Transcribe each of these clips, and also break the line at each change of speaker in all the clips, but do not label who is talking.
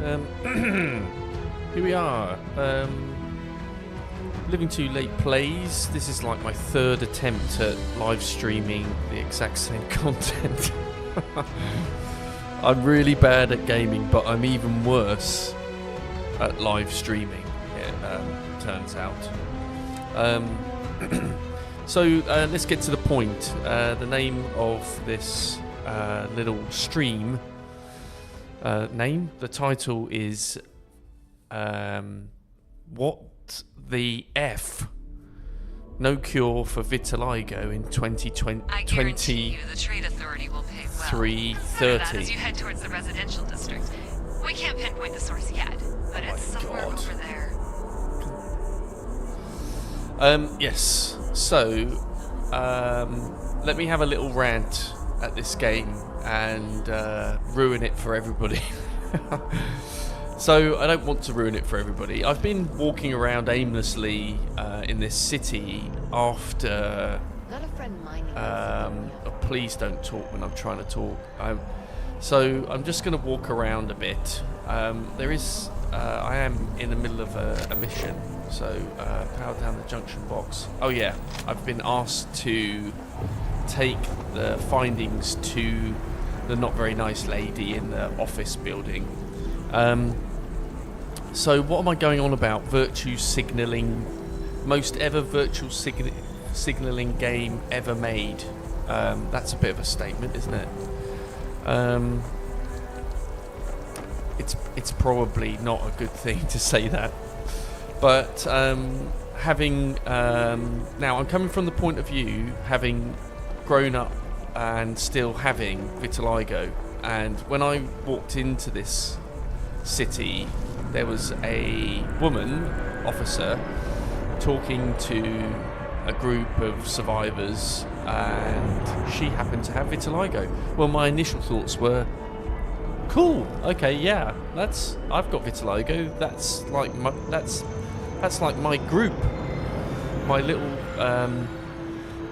Here we are. Living Too Late Plays. This is like my third attempt at live streaming the exact same content. I'm really bad at gaming, but I'm even worse at live streaming, it turns out. So let's get to the point. The name of this little stream, the title is What the F? No cure for vitiligo in 2020.
I guarantee you the trade authority will pay well.
330.
As you head towards the residential district. We can't pinpoint the source yet, but it's somewhere over there.
Yes. So, let me have a little rant at this game and ruin it for everybody. So, I don't want to ruin it for everybody. I've been walking around aimlessly in this city after...
Not a friend mining.
Please don't talk when I'm trying to talk. So, I'm just going to walk around a bit. I am in the middle of a mission. So, power down the junction box. Oh yeah, I've been asked to take the findings to the not very nice lady in the office building. So what am I going on about? Virtue signalling, most ever virtual signalling game ever made. That's a bit of a statement, isn't it? It's probably not a good thing to say that. But having now, I'm coming from the point of view having grown up and still having vitiligo. And when I walked into this city, there was a woman officer talking to a group of survivors, and she happened to have vitiligo. Well, my initial thoughts were, cool, okay, yeah, I've got vitiligo. That's like my group, my little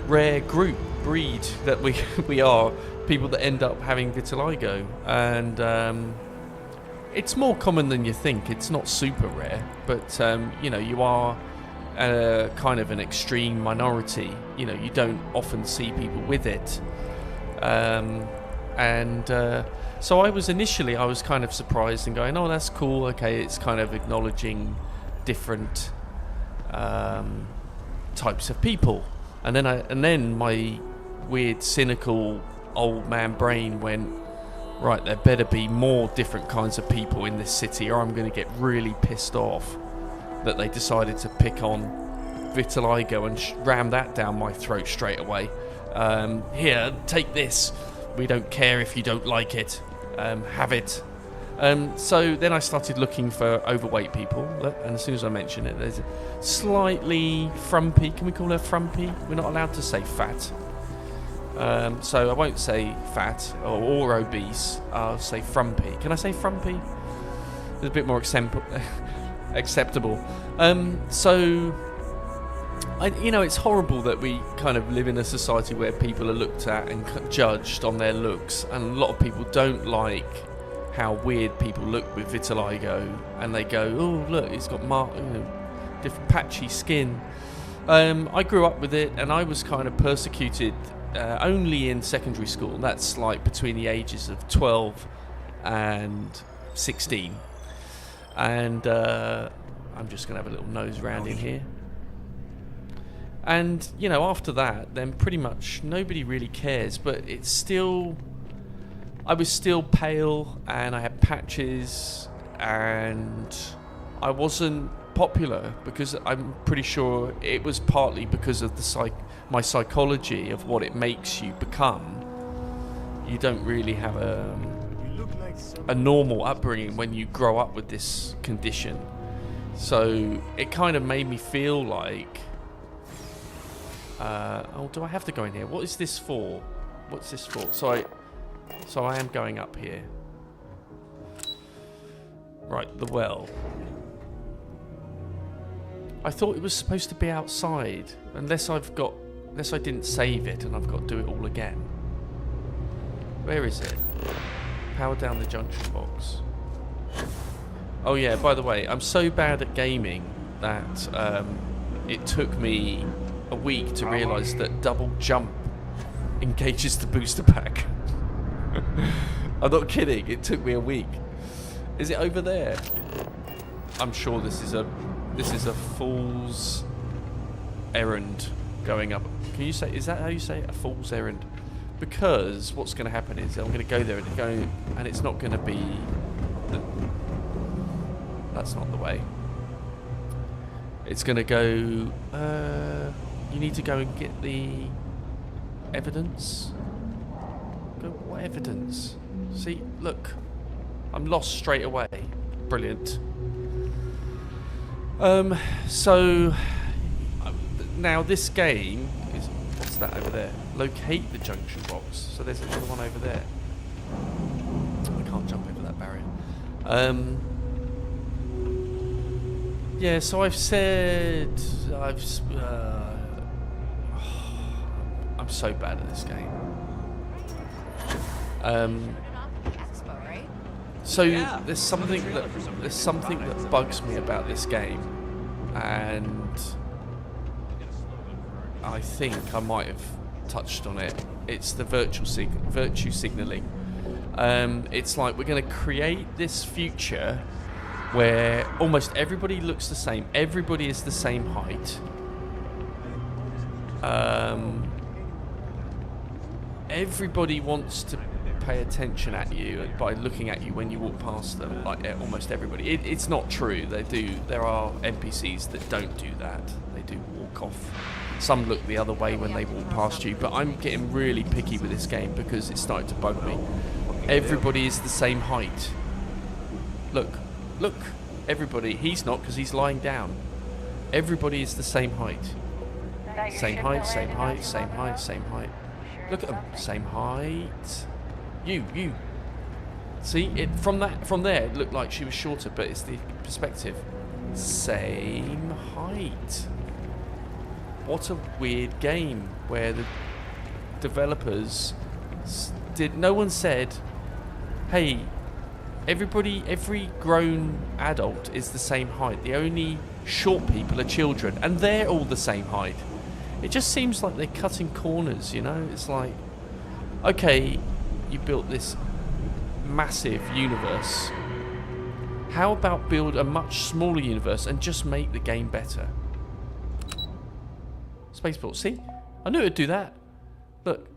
rare breed that we are, people that end up having vitiligo. And it's more common than you think. It's not super rare, but you are kind of an extreme minority. You don't often see people with it. So I was kind of surprised and going, oh, that's cool, okay, it's kind of acknowledging different types of people. And then my weird, cynical old man brain went, right, there better be more different kinds of people in this city, or I'm going to get really pissed off that they decided to pick on vitiligo and ram that down my throat straight away. Here, take this. We don't care if you don't like it. Have it. So then I started looking for overweight people, and as soon as I mention it, there's a slightly frumpy. Can we call her frumpy? We're not allowed to say fat. So I won't say fat or obese. I'll say frumpy. Can I say frumpy? It's a bit more acceptable. It's horrible that we kind of live in a society where people are looked at and judged on their looks, and a lot of people don't like how weird people look with vitiligo, and they go, oh look, he's got different patchy skin. I grew up with it, and I was kind of persecuted only in secondary school. That's like between the ages of 12 and 16. And I'm just going to have a little nose round in here. And, after that, then pretty much nobody really cares. But I was still pale, and I had patches, and I wasn't popular because I'm pretty sure it was partly because of my psychology of what it makes you become. You don't really have a normal upbringing when you grow up with this condition. So it kind of made me feel like, do I have to go in here? What is this for? What's this for? So I am going up here. Right, the well. I thought it was supposed to be outside, unless I didn't save it and I've got to do it all again. Where is it? Power down the junction box. Oh yeah, by the way, I'm so bad at gaming that it took me a week to realise that double jump engages the booster pack. I'm not kidding, it took me a week. Is it over there? I'm sure this is a fool's errand going up. Can you say, is that how you say it? A fool's errand? Because what's going to happen is I'm going to go there and it's not going to be that's not the way. It's going to go you need to go and get the evidence. Go, what evidence? See, look, I'm lost straight away. Brilliant. So now this game is, what's that over there? Locate the junction box. So there's another one over there. I can't jump over that barrier. Yeah, so I've said I'm so bad at this game. So there's something that bugs me about this game, and I think I might have touched on it. It's the virtue signaling. It's like we're going to create this future where almost everybody looks the same. Everybody is the same height. Everybody wants to pay attention at you by looking at you when you walk past them. Like almost everybody. It's not true. They do. There are NPCs that don't do that. They do walk off. Some look the other way when they walk past you. But I'm getting really picky with this game because it's starting to bug me. Everybody is the same height. Look. Everybody. He's not because he's lying down. Everybody is the same height. Same height, same height, same height, same height. Look at them. Same height. You. See, from there it looked like she was shorter, but it's the perspective. Same height. What a weird game where the developers no one said, hey, every grown adult is the same height. The only short people are children, and they're all the same height. It just seems like they're cutting corners, you know? It's like, okay, you built this massive universe. How about build a much smaller universe and just make the game better? Spaceport, see? I knew it'd do that. Look.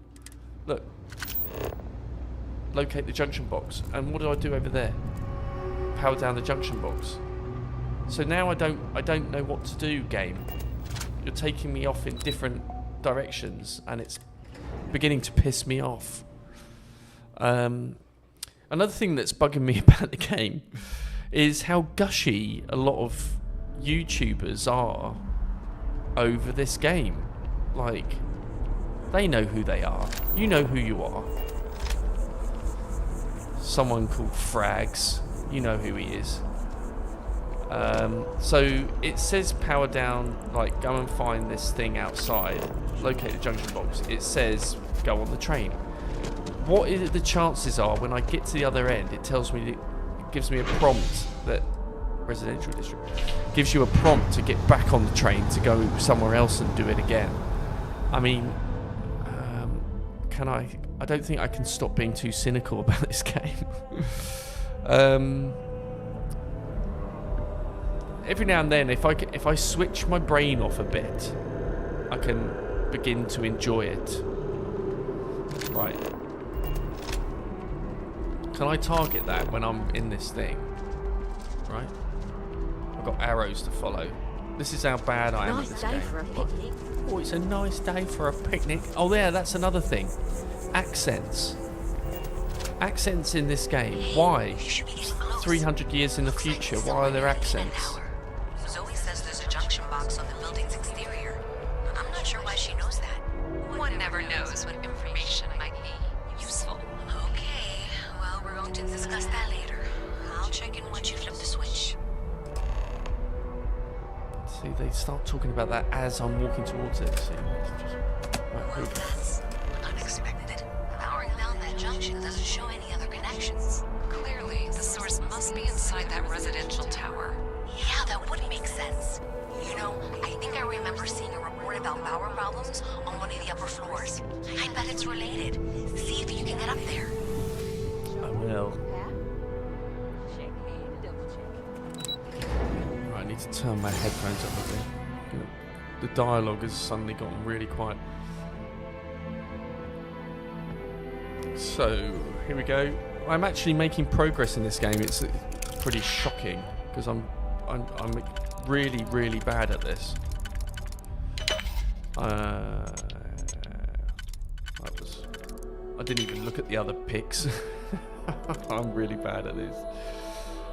Locate the junction box. And what do I do over there? Power down the junction box. So now I don't know what to do, game. You're taking me off in different directions, and it's beginning to piss me off. Another thing that's bugging me about the game is how gushy a lot of YouTubers are over this game. Like, they know who they are. You know who you are. Someone called Frags. You know who he is. So it says power down, like go and find this thing outside, locate the junction box. It says go on the train. What is it the chances are when I get to the other end, it tells me, it gives me a prompt that residential district gives you a prompt to get back on the train to go somewhere else and do it again. I mean, I don't think I can stop being too cynical about this game. Every now and then, if I switch my brain off a bit, I can begin to enjoy it. Right. Can I target that when I'm in this thing? Right. I've got arrows to follow. This is how bad I am at this game.
Nice day for a picnic.
Oh, it's a nice day for a picnic. Oh, there, that's another thing. Accents. Accents in this game. Why? 300 years in the future, why are there accents?
Zoe says there's a junction box on the building's exterior. I'm not sure why she knows that. One never knows what information might be useful. Okay, well, we're going to discuss that later. I'll check in once you flip the switch.
See, they start talking about that as I'm walking towards it. See,
Well, that's unexpected. Powering down that junction doesn't show any other connections. Clearly, the source must must be inside that residential tower. Yeah, that would make sense. You know, I think I remember seeing a report about power problems on one of the upper floors. I bet it's related. See if you can get up there.
I will. Right, I need to turn my headphones up a bit. The dialogue has suddenly gotten really quiet. So, here we go. I'm actually making progress in this game. It's pretty shocking because I'm really, really bad at this. I didn't even look at the other pics. I'm really bad at this.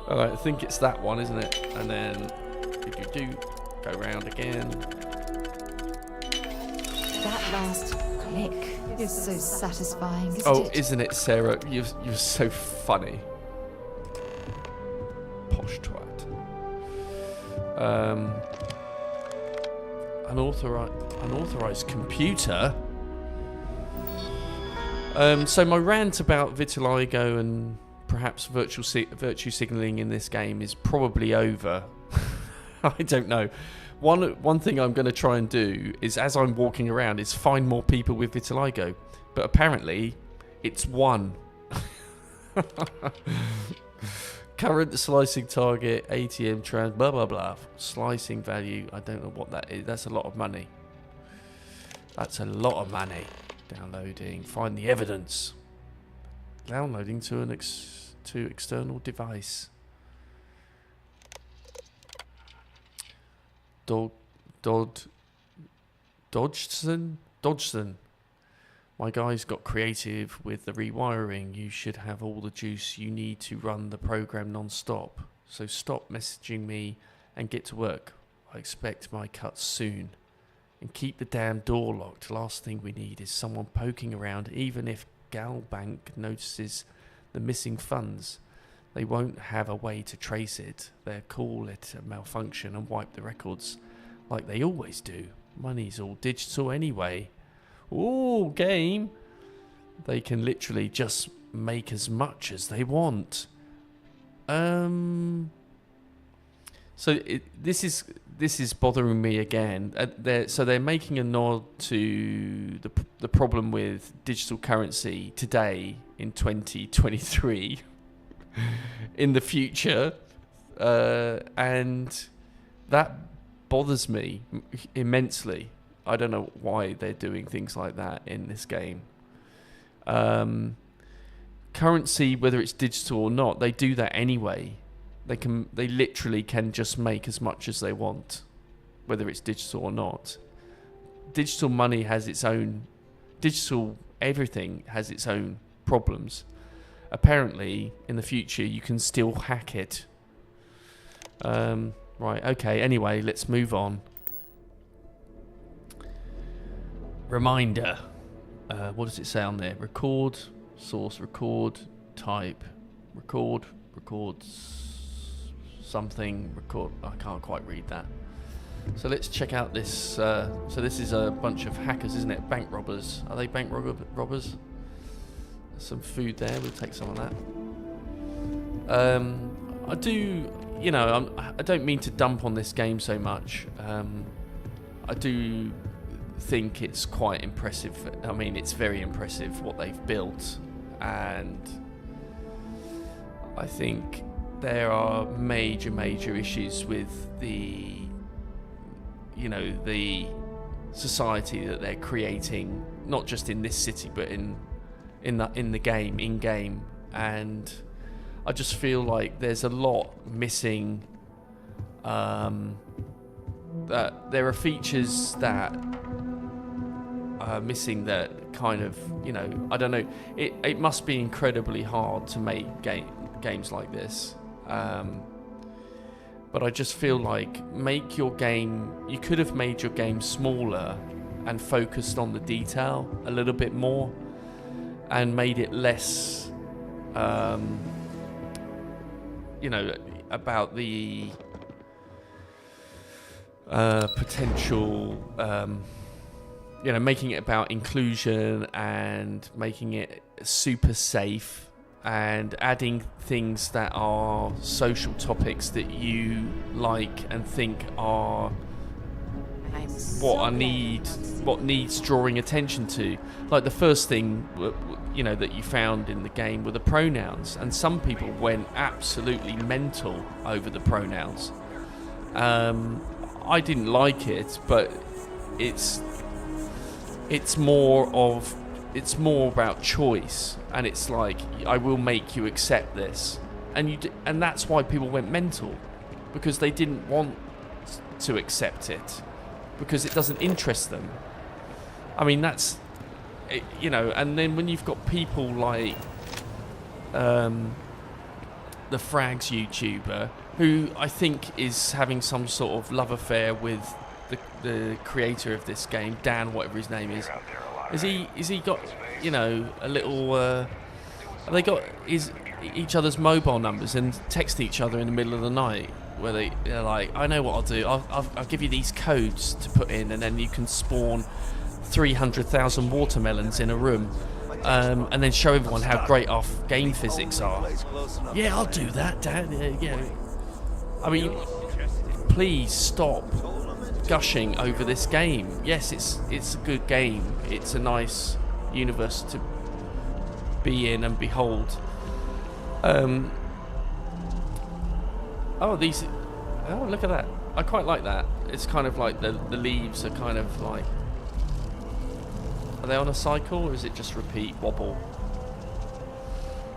Alright, I think it's that one, isn't it? And then if you do go round again.
That last click is so satisfying, isn't
Oh,
it?
isn't it, Sarah? You're so funny. Posh twat. Unauthorized computer. So my rant about vitiligo and perhaps virtue signaling in this game is probably over. I don't know. One thing I'm going to try and do is, as I'm walking around, is find more people with vitiligo. But apparently, it's one. Current slicing target, ATM trans, blah blah blah. Slicing value, I don't know what that is. That's a lot of money. That's a lot of money. Downloading, find the evidence. Downloading to an external device. Dodgson. My guys got creative with the rewiring. You should have all the juice you need to run the program non-stop. So stop messaging me and get to work. I expect my cuts soon. And keep the damn door locked. Last thing we need is someone poking around, even if Galbank notices the missing funds. They won't have a way to trace it. They'll call it a malfunction and wipe the records like they always do. Money's all digital anyway. Ooh, game. They can literally just make as much as they want. So this is bothering me again. They're making a nod to the problem with digital currency today in 2023. In the future, and that bothers me immensely. I don't know why they're doing things like that in this game. Currency, whether it's digital or not, they do that anyway. They literally can just make as much as they want, whether it's digital or not. Digital money has its own, everything has its own problems. Apparently, in the future, you can still hack it. Right, okay, anyway, let's move on. Reminder. What does it say on there? Record, source, record, type, record, something, record. I can't quite read that. So let's check out this. So this is a bunch of hackers, isn't it? Bank robbers. Are they bank robbers? Some food there. We'll take some of that. I don't mean to dump on this game so much. I do think it's quite impressive. I mean, it's very impressive what they've built, and I think there are major issues with the society that they're creating, not just in this city, but in the game, and I just feel like there's a lot missing. That there are features that are missing that kind of, I don't know. It must be incredibly hard to make games like this. But I just feel like you could have made your game smaller and focused on the detail a little bit more, and made it less, about the potential, making it about inclusion and making it super safe, and adding things that are social topics that you like and think are what needs drawing attention to. Like the first thing that you found in the game were the pronouns, and some people went absolutely mental over the pronouns. I didn't like it, but it's more about choice, and it's like, I will make you accept this, and that's why people went mental, because they didn't want to accept it, because it doesn't interest them. I mean, that's it, and then when you've got people like the Frags YouTuber, who I think is having some sort of love affair with the creator of this game, Dan, whatever his name is. Is he got a little? Have they got each other's mobile numbers and text each other in the middle of the night, where they're like, I know what I'll do. I'll give you these codes to put in, and then you can spawn 300,000 watermelons in a room, and then show everyone how great our game physics are. Yeah, I'll do that, Dan. Yeah. I mean, please stop gushing over this game. Yes, it's a good game. It's a nice universe to be in and behold. Oh, look at that. I quite like that. It's kind of like the leaves are kind of like... Are they on a cycle, or is it just repeat wobble?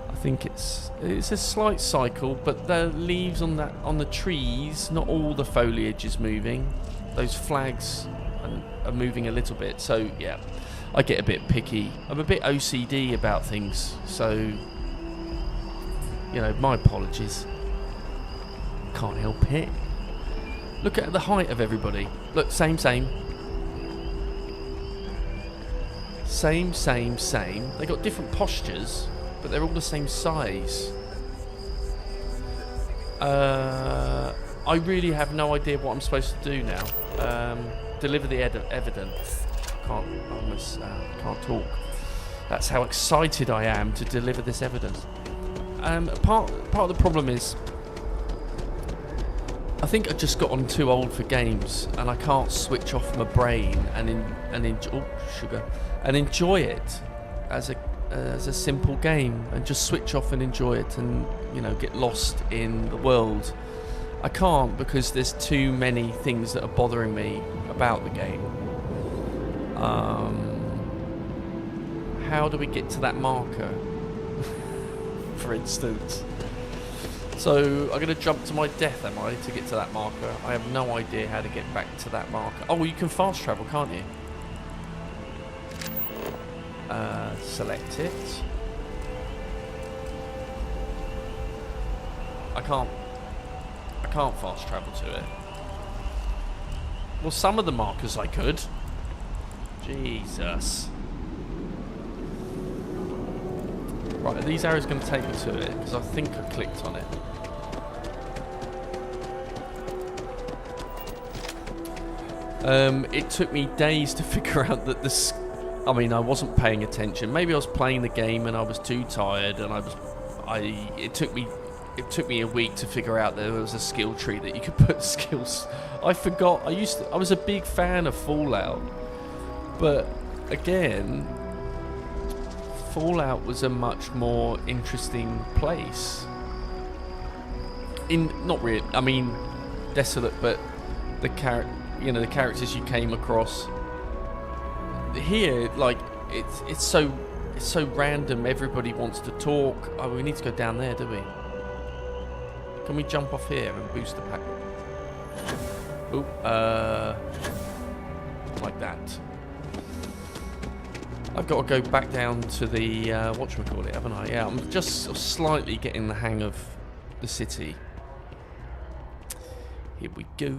I think it's a slight cycle, but the leaves on the trees, not all the foliage is moving. Those flags are moving a little bit, so yeah, I get a bit picky. I'm a bit OCD about things, so my apologies. Can't help it. Look at the height of everybody. Look, same. They got different postures, but they're all the same size. I really have no idea what I'm supposed to do now. Deliver the evidence. Can't talk. That's how excited I am to deliver this evidence. Part of the problem is, I think I just got on too old for games, and I can't switch off my brain and enjoy it as a simple game, and just switch off and enjoy it, and get lost in the world. I can't, because there's too many things that are bothering me about the game. How do we get to that marker, for instance? So I'm going to jump to my death, am I, to get to that marker? I have no idea how to get back to that marker. Oh, you can fast travel, can't you? Select it. I can't fast travel to it. Well, some of the markers I could. Jesus. Right, are these arrows going to take me to it? Because I think I clicked on it. It took me days to figure out that this... I mean, I wasn't paying attention. Maybe I was playing the game and I was too tired, and it took me a week to figure out there was a skill tree that you could put skills. I forgot. I was a big fan of Fallout, but again, Fallout was a much more interesting place. Not really. I mean, desolate, but the characters you came across. Here, like, it's so random. Everybody wants to talk. Oh, we need to go down there, do we? Can we jump off here and boost the pack? Ooh, like that. I've got to go back down to the whatchamacallit, haven't I? Yeah, I'm just sort of slightly getting the hang of the city. Here we go.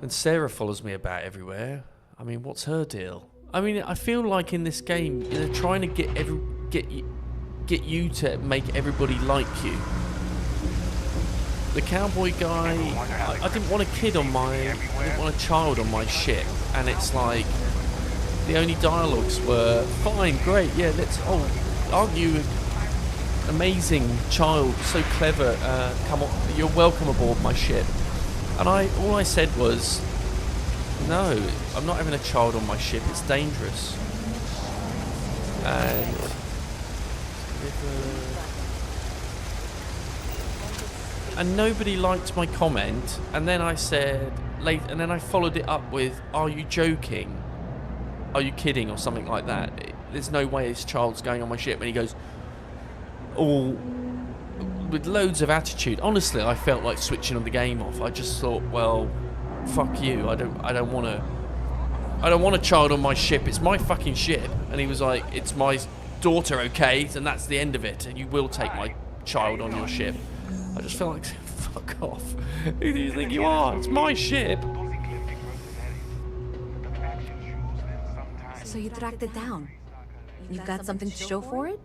And Sarah follows me about everywhere. I mean, what's her deal? I mean, I feel like in this game, they're trying to get you to make everybody like you. The cowboy guy, I didn't want a child on my ship, and it's like, The only dialogues were, fine, great, yeah, aren't you amazing child, so clever, come on, you're welcome aboard my ship. And all I said was, no, I'm not having a child on my ship, it's dangerous. And nobody liked my comment, and then I said, and then I followed it up with, are you joking? Are you kidding? Or something like that. There's no way this child's going on my ship. And he goes, all with loads of attitude. Honestly, I felt like switching the game off. I just thought, well, fuck you. I don't want a child on my ship. It's my fucking ship. And he was like, it's my daughter, okay? And that's the end of it. And you will take my child on your ship. I just felt like, fuck off. Who do you think you are? It's my ship.
So you tracked it down. You've got something to show for it?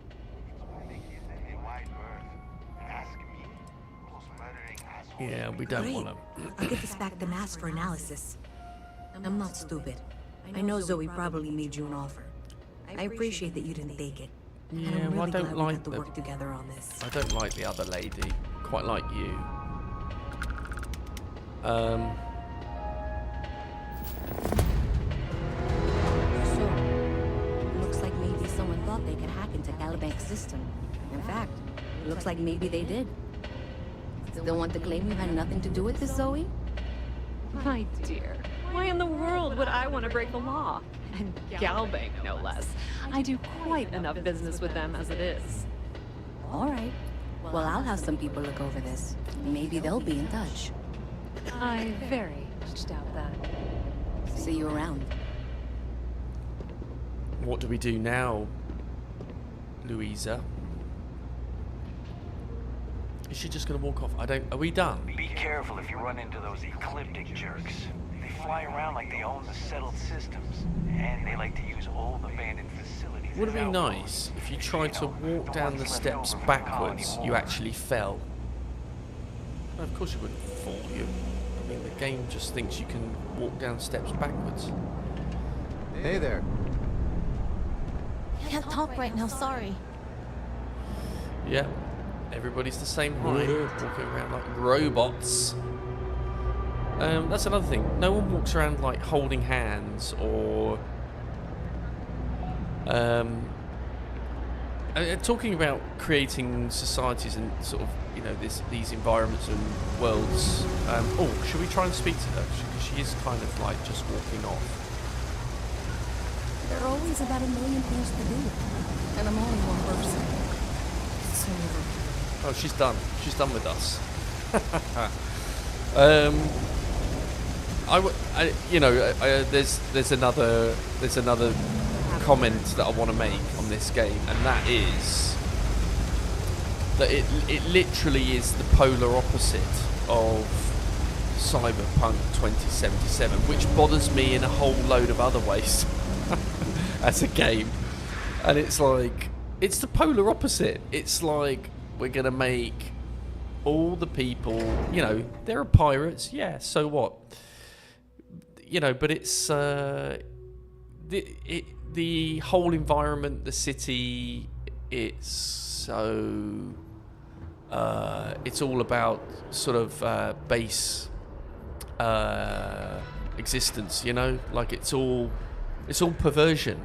Yeah, we don't want to.
I'll get this back to Mass for analysis. I'm not stupid. I know Zoe probably made you an offer. I appreciate that you didn't take it.
Yeah,
and I'm
well,
really
I don't
glad we
like
got to work together on this.
I don't like the other lady. Quite like you.
So, looks like maybe someone thought they could hack into Calibanc's system. In fact, looks like maybe they did. Still want to claim you had nothing to do with this, Zoe?
My dear, why in the world would I want to break the law? And Galbank, no less. I do quite enough business with them as it is.
All right. Well, I'll have some people look over this. Maybe they'll be in touch.
I very much doubt that.
See you around.
What do we do now, Louisa? Is she just going to walk off? Are we done?
Be careful if you run into those ecliptic jerks. They fly around like they own the settled systems, and they like to use old abandoned facilities.
Would it be nice if you tried to walk down the steps backwards, you actually fell? No, of course you wouldn't fall. I mean, the game just thinks you can walk down steps backwards.
Hey there.
Can't talk right now, sorry.
Yeah, everybody's the same height, walking around like robots. That's another thing. No one walks around like holding hands or talking about creating societies and sort of, you know, these environments and worlds. Should we try and speak to her? Because she is kind of like just walking off.
There are always about a million things to do, and I'm only one person. So,
Oh, she's done. She's done with us. There's another comment that I want to make on this game, and that is that it literally is the polar opposite of Cyberpunk 2077, which bothers me in a whole load of other ways as a game. And it's like, it's the polar opposite. It's like, we're going to make all the people, you know, there are pirates, yeah, so what? You know, but it's the whole environment, the city, it's so it's all about sort of base existence, you know, like it's all perversion.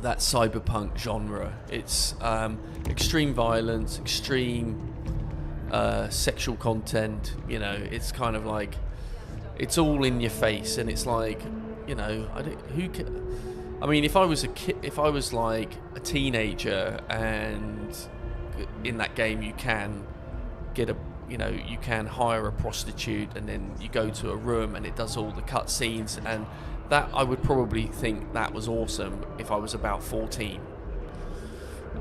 That cyberpunk genre. It's extreme violence, extreme sexual content. You know, it's kind of like it's all in your face, and it's like, you know, I mean, if I was a kid, if I was like a teenager, and in that game you can get you can hire a prostitute, and then you go to a room and it does all the cutscenes, and that I would probably think that was awesome if I was about 14.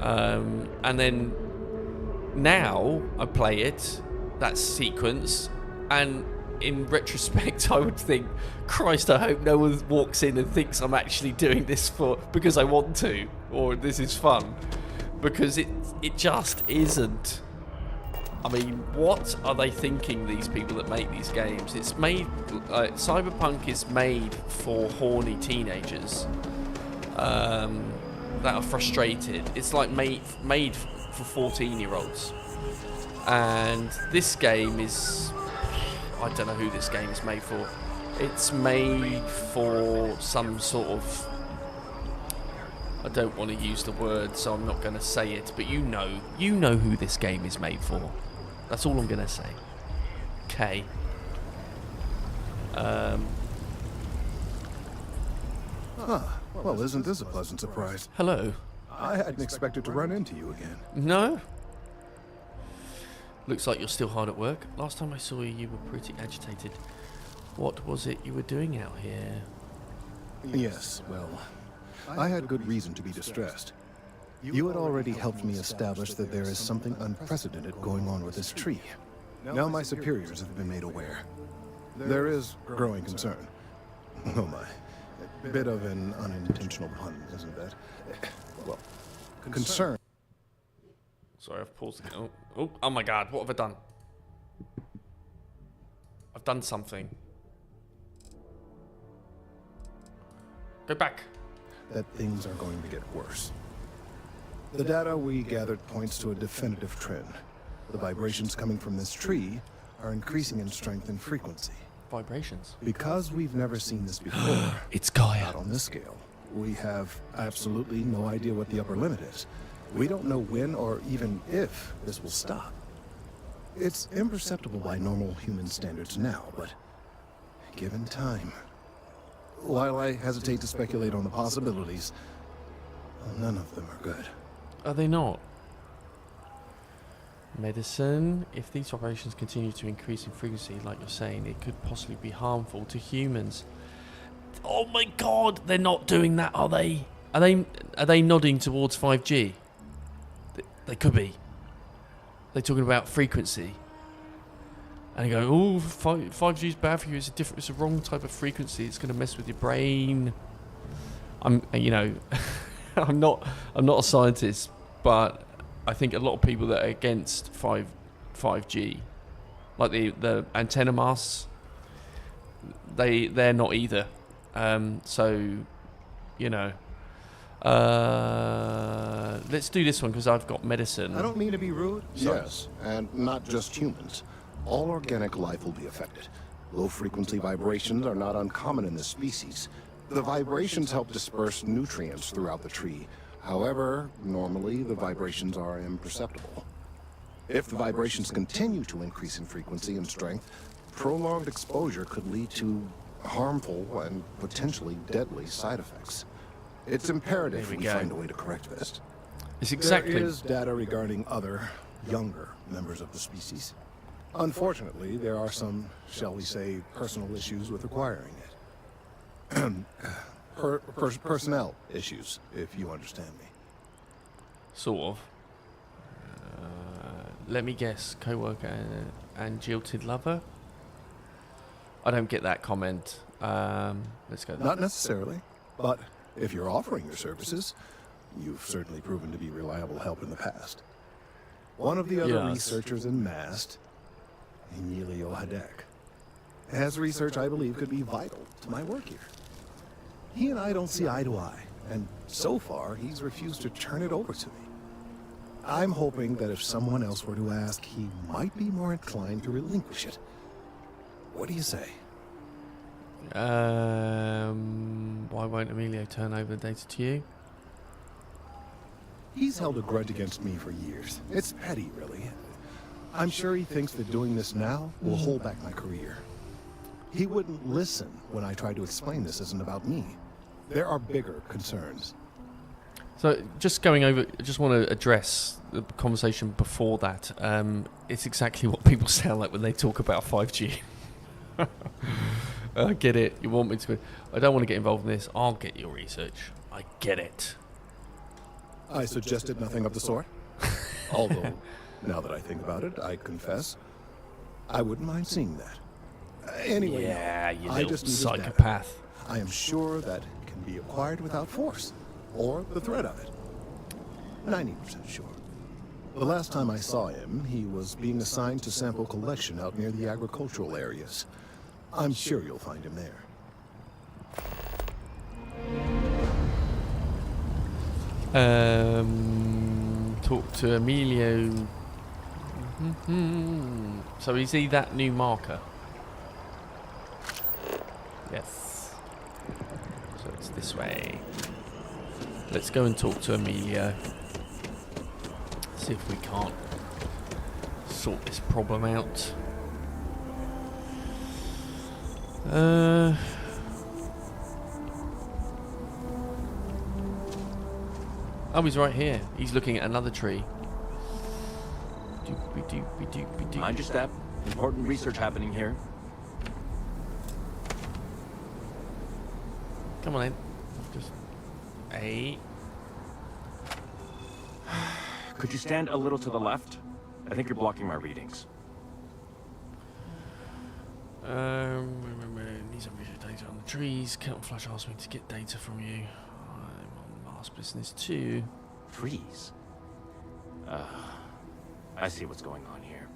And then now I play it, that sequence, and in retrospect I would think, Christ, I hope no one walks in and thinks I'm actually doing this because I want to, or this is fun, because it just isn't. I mean, what are they thinking, these people that make these games? It's made... Cyberpunk is made for horny teenagers that are frustrated. It's like made for 14-year-olds. And this game is... I don't know who this game is made for. It's made for some sort of... I don't want to use the word, so I'm not going to say it, but you know who this game is made for. That's all I'm going to say. Okay.
Well, isn't this a pleasant surprise?
Hello.
I hadn't expected to run into you again.
No? Looks like you're still hard at work. Last time I saw you, you were pretty agitated. What was it you were doing out here?
Yes, well, I had good reason to be distressed. You had already helped me establish that there is something unprecedented going on with this tree. Now my superiors have been made aware. There is growing concern. Oh my. A bit of an unintentional pun, isn't that? Well, concern.
Sorry, I've paused again. Oh my god, what have I done? I've done something. Go back.
That things are going to get worse. The data we gathered points to a definitive trend. The vibrations coming from this tree are increasing in strength and frequency.
Vibrations?
Because we've never seen this before.
It's Gaia.
Not on this scale. We have absolutely no idea what the upper limit is. We don't know when or even if this will stop. It's imperceptible by normal human standards now, but given time... While I hesitate to speculate on the possibilities, none of them are good.
Are they not? Medicine. If these vibrations continue to increase in frequency, like you're saying, it could possibly be harmful to humans. Oh my god, they're not doing that, are they? Are they nodding towards 5G? They could be. They're talking about frequency. And you go, oh, 5G is bad for you. It's a wrong type of frequency. It's going to mess with your brain. I'm not a scientist, but I think a lot of people that are against 5G, like the antenna masts, they're not either. So, let's do this one because I've got medicine.
I don't mean to be rude. Yes, and not just humans. All organic life will be affected. Low-frequency vibrations are not uncommon in this species. The vibrations help disperse nutrients throughout the tree. However, normally the vibrations are imperceptible. If the vibrations continue to increase in frequency and strength, prolonged exposure could lead to harmful and potentially deadly side effects. It's imperative we find a way to correct this.
It's exactly...
There is data regarding other, younger members of the species. Unfortunately, there are some, shall we say, personal issues with acquiring it. Personnel issues, if you understand me.
Sort of. Let me guess, co-worker and jilted lover? I don't get that comment. Let's go.
Not necessarily, but if you're offering your services, you've certainly proven to be reliable help in the past. One of the other researchers in MAST, Emilio Hadek, has research I believe could be vital to my work here. He and I don't see eye to eye, and so far he's refused to turn it over to me. I'm hoping that if someone else were to ask, he might be more inclined to relinquish it. What do you say?
Why won't Emilio turn over the data to you?
He's held a grudge against me for years. It's petty, really. I'm sure he thinks that doing this now will hold back my career. He wouldn't listen when I tried to explain this isn't about me. There are bigger concerns.
So, just going over, I just want to address the conversation before that. It's exactly what people sound like when they talk about 5G. I get it. You want me to... I don't want to get involved in this. I'll get your research. I get it.
I suggested nothing of the sort. Although, now that I think about it, I confess, I wouldn't mind seeing that. Anyway,
yeah, you
I
little
just need his
psychopath.
data. I am sure that it can be acquired without force, or the threat of it. 90% sure. The last time I saw him, he was being assigned to sample collection out near the agricultural areas. I'm sure you'll find him there.
Talk to Emilio. So is he that new marker? Yes. So it's this way. Let's go and talk to Emilio. See if we can't sort this problem out. Oh, he's right here. He's looking at another tree.
Mind your step. Important research happening here.
Come on in. Just... Hey.
Could you stand a little to the left? I think you're blocking my readings.
Needs some visual data on the trees. Captain Flash asked me to get data from you. I'm on Mars business too.
Trees? I see what's going on here.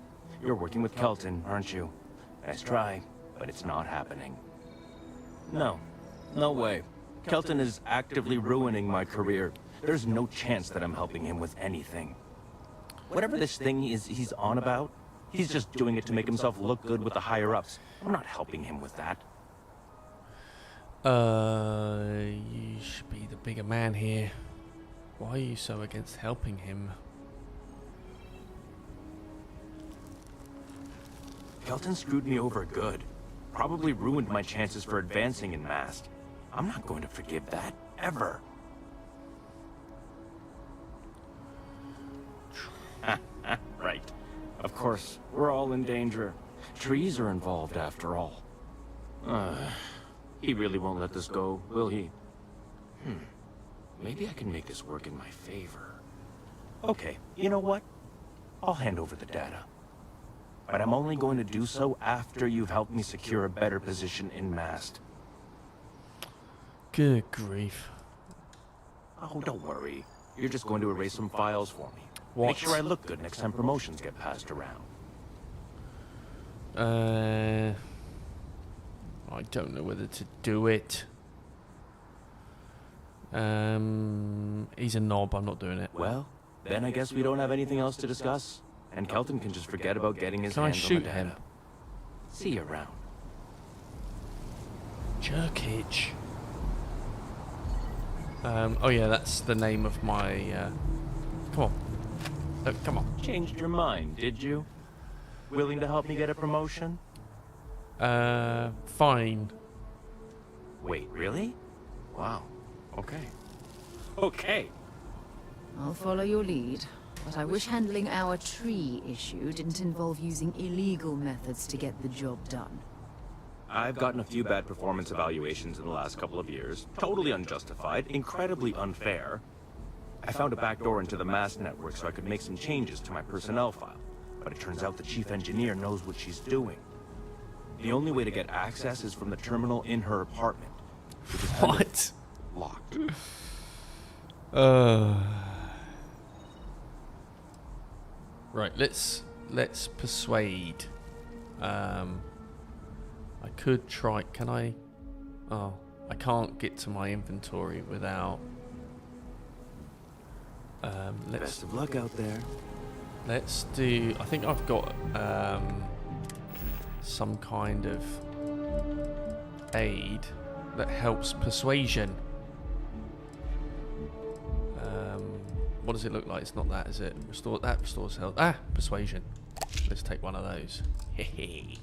You're working with Kelton, aren't you? Nice try, but it's not happening. No. No way. Kelton is actively ruining my career. There's no chance that I'm helping him with anything. Whatever this thing is he's on about, he's just doing it to make himself look good with the higher-ups. I'm not helping him with that.
You should be the bigger man here. Why are you so against helping him?
Kelton screwed me over good. Probably ruined my chances for advancing in Mast. I'm not going to forgive that, ever. Right. Of course, we're all in danger. Trees are involved after all. He really won't let this go, will he? Maybe I can make this work in my favor. Okay, you know what? I'll hand over the data. But I'm only going to do so after you've helped me secure a better position in Mast.
Good grief.
Oh, don't worry. You're just going to erase some files for me.
What?
Make sure I look good next time promotions get passed around.
I don't know whether to do it. He's a knob. I'm not doing it.
Well, then I guess we don't have anything else to discuss. And Kelton can just forget about getting his hands on the
shoot
data.
him?
See you around.
Jerkage. Oh yeah, that's the name of my. Come on. Look, come on.
Changed your mind, did you? Willing to help me get a promotion?
Fine.
Wait, really? Wow. Okay. Okay.
I'll follow your lead, but I wish handling our tree issue didn't involve using illegal methods to get the job done.
I've gotten a few bad performance evaluations in the last couple of years. Totally unjustified, incredibly unfair. I found a backdoor into the Mast network so I could make some changes to my personnel file. But it turns out the chief engineer knows what she's doing. The only way to get access is from the terminal in her apartment, which is kind
What?
of locked.
Right. Let's persuade. I could try. Can I? Oh, I can't get to my inventory without.
Best of luck out there.
Let's do. I think I've got some kind of aid that helps persuasion. What does it look like? It's not that, is it? Restore that restores health. Ah, persuasion. Let's take one of those. Hehe.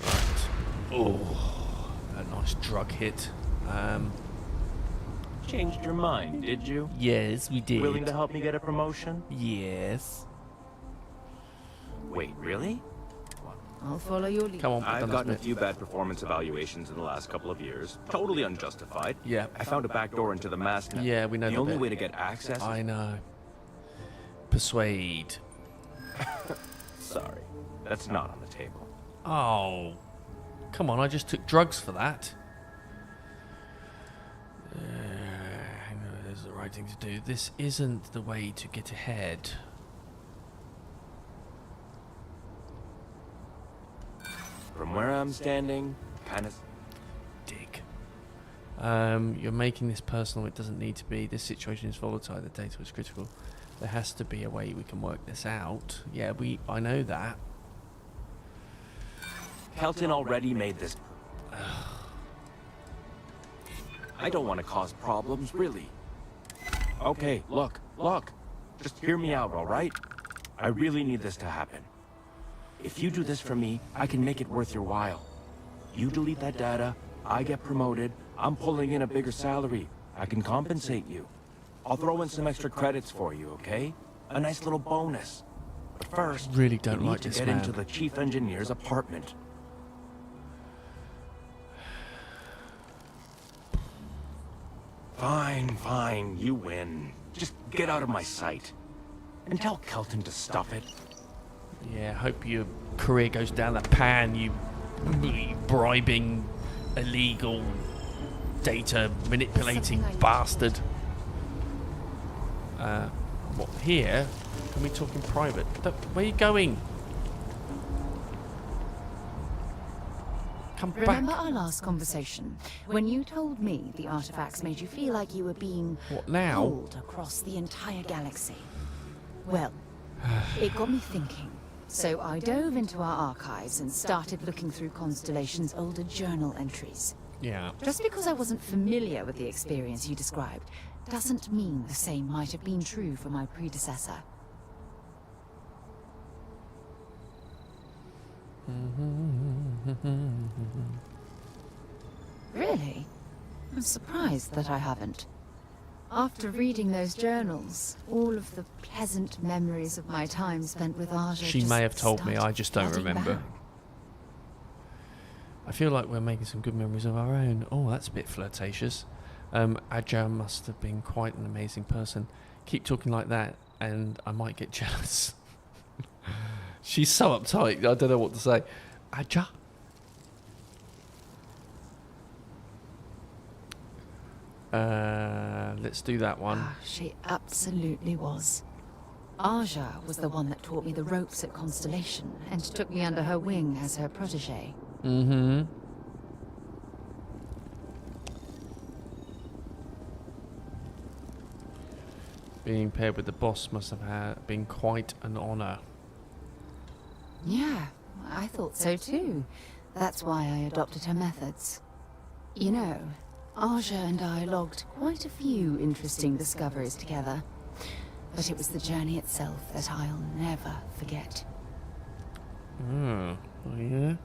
Right. Oh, a nice drug hit.
Changed your mind, did you?
Yes, we did.
Willing to help me get a promotion?
Yes.
Wait, really?
I'll follow your lead.
Come on.
I've
done
gotten a
this bit.
few bad performance evaluations in the last couple of years. Totally unjustified.
Yeah.
I found a backdoor into the Mast network.
Yeah, we know
The
the
only
bit.
way to get access.
I know. Persuade.
Sorry, that's not on the table.
Oh, come on! I just took drugs for that. Hang on, there's the right right thing to do. This isn't the way to get ahead.
From where I'm standing, kind of...
Dick. You're making this personal. It doesn't need to be. This situation is volatile. The data is critical. There has to be a way we can work this out. Yeah, I know that.
Kelton already made this... I don't want to cause problems, really. Okay, look. Just hear me out, alright? I really need this to happen. If you do this for me, I can make it worth your while. You delete that data, I get promoted, I'm pulling in a bigger salary. I can compensate you. I'll throw in some extra credits for you, okay? A nice little bonus. But first,
Really don't
you
like
need
this
to get
man.
into the chief engineer's apartment. Fine, you win. Just get out of my sight. And tell Kelton to stuff it.
Yeah, hope your career goes down the pan, you bribing, illegal, data manipulating bastard. What, here? Can we talk in private? Where are you going? Come
Remember
back.
our last conversation? When you told me the artifacts made you feel like you were being
What now?
pulled across the entire galaxy. Well, it got me thinking. So I dove into our archives and started looking through Constellation's older journal entries.
Yeah.
Just because I wasn't familiar with the experience you described, doesn't mean the same might have been true for my predecessor. Really? I'm surprised that I haven't. After reading those journals, all of the pleasant memories of my time spent with Aja
She
just
may have told me,
started
I just don't
flooding
remember.
back.
I feel like we're making some good memories of our own. Oh, that's a bit flirtatious. Aja must have been quite an amazing person. Keep talking like that and I might get jealous. She's so uptight, I don't know what to say. Aja? Let's do that one.
Ah, she absolutely was. Aja was the one that taught me the ropes at Constellation and took me under her wing as her protege.
Mm-hmm. Being paired with the boss must have been quite an honor.
Yeah, I thought so too. That's why I adopted her methods. You know, Aja and I logged quite a few interesting discoveries together. But it was the journey itself that I'll never forget.
Oh, yeah?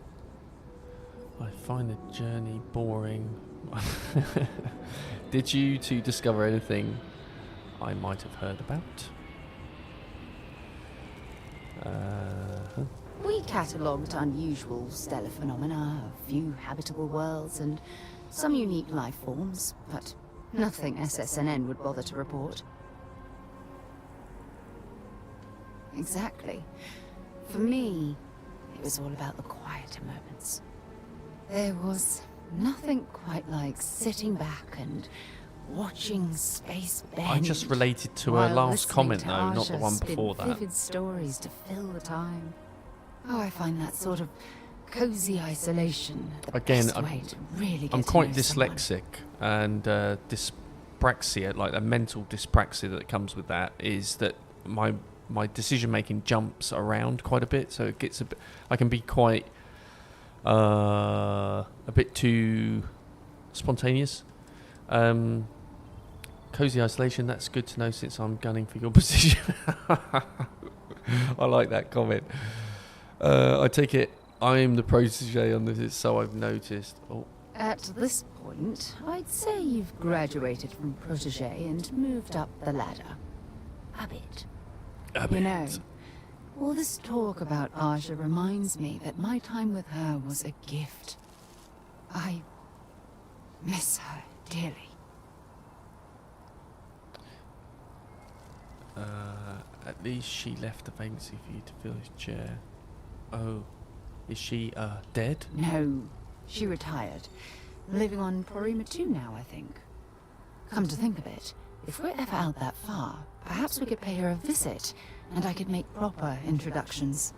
I find the journey boring. Did you two discover anything I might have heard about?
We catalogued unusual stellar phenomena, a few habitable worlds, and some unique life forms, but nothing SSNN would bother to report. Exactly. For me, it was all about the quieter moments. There was nothing quite like sitting back and watching space bend.
I just related to her
while
last
listening
comment
to
though, not the
Aja
one
spin
before that.
vivid stories to fill the time. Oh, I find that sort of cozy isolation the
Again,
best way to really get
I'm
to
quite
know someone.
dyslexic, and dyspraxia, like a mental dyspraxia that comes with that, is that my decision making jumps around quite a bit, so it gets a bit. I can be quite a bit too spontaneous. Cozy isolation. That's good to know since I'm gunning for your position. I like that comment. I take it I'm the protege on this, so I've noticed. Oh.
At this point, I'd say you've graduated from protege and moved up the ladder. A bit. You know, all this talk about Aja reminds me that my time with her was a gift. I miss her dearly.
At least she left a vacancy for you to fill his chair. Oh, is she dead?
No, she retired. Living on Porima 2 now, I think. Come to think of it, If we're ever out that far, perhaps we could pay her a visit, and I could make proper introductions.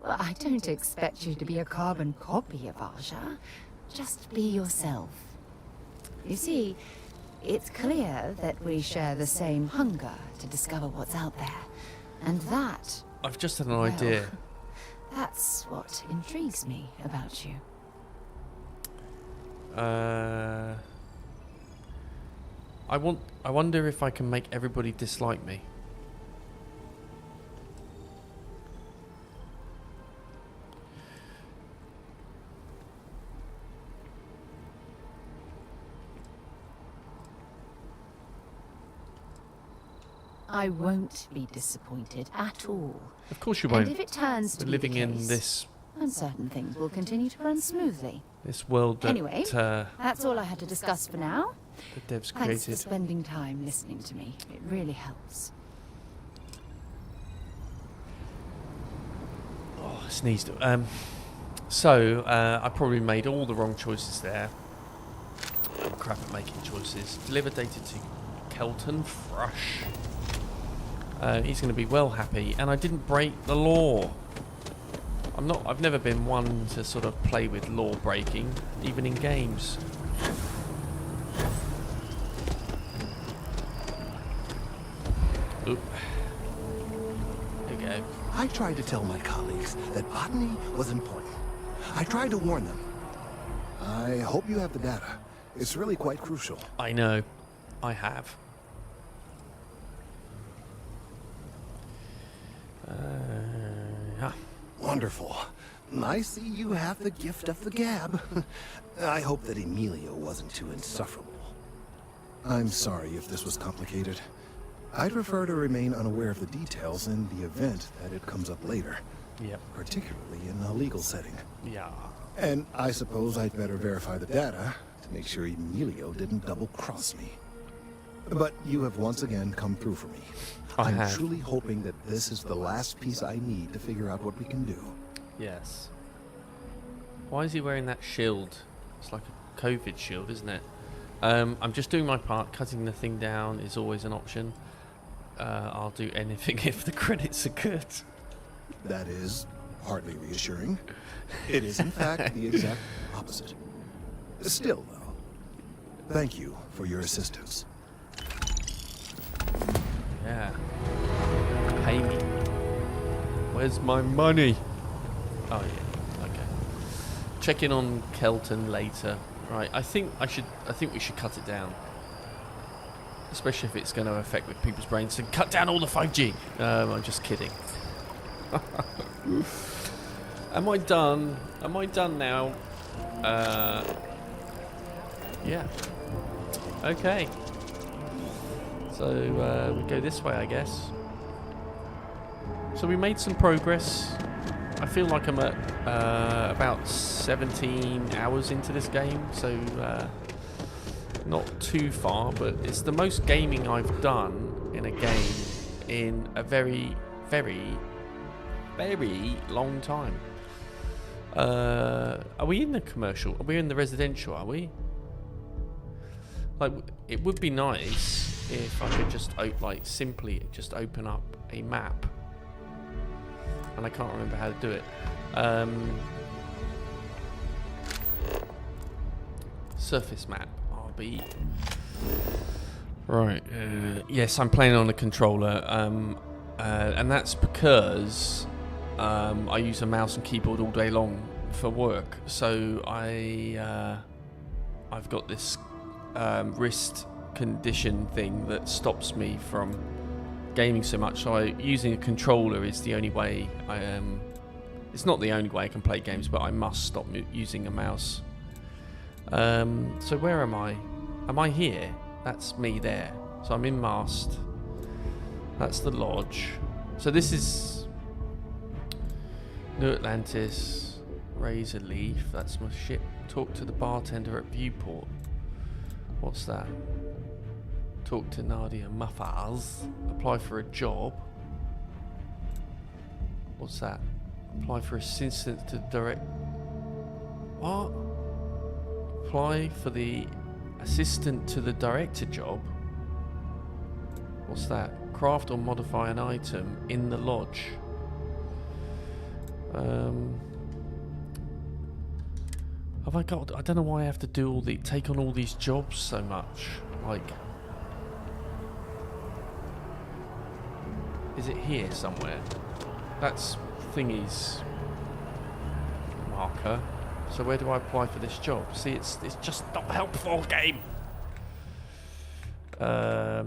Well, I don't expect you to be a carbon copy of Aja. Just be yourself. You see, it's clear that we share the same hunger to discover what's out there. And that...
I've just had an
well,
idea.
That's what intrigues me about you.
I wonder if I can make everybody dislike me.
I won't be disappointed at all.
Of course you won't.
And if it turns to
We're
be
living
the
in
case,
this
uncertain things will continue to run smoothly.
world that
Anyway, that's all I had to discuss for now.
the devs
Thanks for
created.
spending time listening to me. It really helps.
Oh, I sneezed. So I probably made all the wrong choices there. I'm crap at making choices. Deliver data to Kelton Frush. He's going to be well happy, and I didn't break the law. I've never been one to sort of play with law breaking, even in games. Oop. There we go.
I tried to tell my colleagues that botany was important. I tried to warn them. I hope you have the data. It's really quite crucial.
I know. I have. Yeah.
Wonderful. I see you have the gift of the gab. I hope that Emilio wasn't too insufferable. I'm sorry if this was complicated. I'd prefer to remain unaware of the details in the event that it comes up later.
Yep.
Particularly in a legal setting.
Yeah.
And I suppose I'd better verify the data to make sure Emilio didn't double-cross me. But you have once again come through for me.
I
I'm
have.
truly hoping that this is the last piece I need to figure out what we can do.
Yes. Why is he wearing that shield? It's like a COVID shield, isn't it? I'm just doing my part. Cutting the thing down is always an option. I'll do anything if the credits are good.
That is hardly reassuring. It is, in fact, the exact opposite. Still, though, thank you for your assistance.
Yeah. Pay me. Where's my money? Oh yeah. Okay. Check in on Kelton later. Right. I think we should cut it down. Especially if it's going to affect with people's brains. So cut down all the 5G. I'm just kidding. Am I done? Am I done now? Yeah. Okay. So we go this way, I guess. So we made some progress. I feel like I'm at about 17 hours into this game, so not too far, but it's the most gaming I've done in a game in a very, very, very long time. Are we in the commercial? Are we in the residential, are we? Like, it would be nice if I could just simply just open up a map, and I can't remember how to do it. Surface map, RB. Right. Yes, I'm playing on a controller, and that's because I use a mouse and keyboard all day long for work. So I've got this wrist condition thing that stops me from gaming so much. So using a controller is the only way it's not the only way I can play games, but I must stop using a mouse. So where am I? Am I here? That's me there. So I'm in Mast. That's the lodge. So this is New Atlantis, Razor Leaf. That's my ship. Talk to the bartender at Viewport. What's that? Talk to Nadia Muffaz. Apply for a job. What's that? Apply for assistant to direct. What? Apply for the assistant to the director job. What's that? Craft or modify an item in the lodge. Have I got? I don't know why I have to do all the take on all these jobs so much. Like, is it here somewhere? That's thingy's marker. So where do I apply for this job? See, it's just not helpful, game.